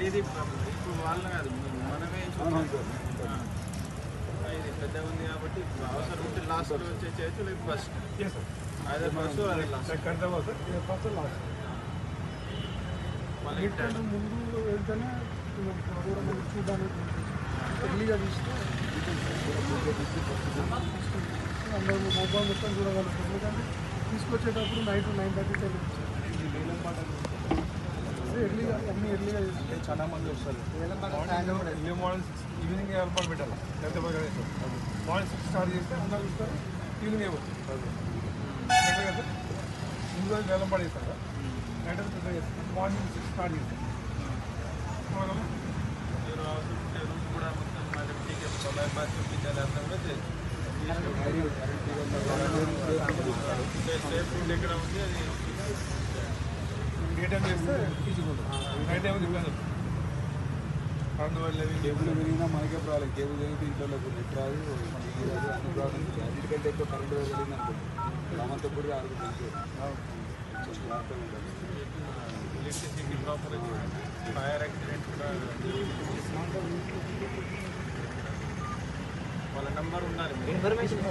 ఇది ఇప్పుడు వాళ్ళని కాదు మనమే ఇది పెద్ద ఉంది కాబట్టి అవసరం ఉంటే లాస్ట్ వచ్చే చేయొచ్చు లేదు ఫస్ట్ అదే ఫస్ట్ అదే లాస్ట్ ముందు వెళ్తేనే చూడడానికి ఎర్లీగా తీస్తే అందరూ మొబైల్ మొత్తం చూడగలుగుతారు. ఎందుకంటే తీసుకొచ్చేటప్పుడు నైట్ 9:30 ఎర్లీగా అన్నీ ఎర్లీగా చేస్తే చాలా మంది వస్తారు. ఎర్లీ మార్నింగ్ 6 ఈవినింగ్ ఏర్పాటు పెట్టాలి. లేకపోతే మార్నింగ్ 6 స్టార్ట్ చేస్తే అందరూ చూస్తారు. ఈవినింగ్ అయిపోతుంది కదా. ముందు రోజు వేలం పాటు చేస్తారు కదా. నైట్ అంతా ప్రిపేర్ చేస్తారు. మార్నింగ్ 6 స్టార్ట్ చేస్తారు. కూడా మొత్తం చూపించాలి అంతా కూడా సేఫ్ ఫుడ్ ఎక్కడ ఉంది అది డే టైం చేస్తే తీసుకుంటాం. నైట్ టైం ఇబ్బంది అందువల్ల కేబుల్ పెరిగినా మనకే ప్రాబ్లం. కేబుల్ పెరిగితే ఇంట్లో నెట్ రాదు, అన్ని ప్రాబ్లమ్స్. అన్నిటికంటే ఎక్కువ కరెంట్ వెళ్ళింది అనుకోండి గ్రామంతో కూడా ఎలక్ట్రిసిటీ ప్రాపర్ ఫైర్ యాక్సిడెంట్ కూడా వాళ్ళ నంబర్ ఉండాలి. ఇన్ఫర్మేషన్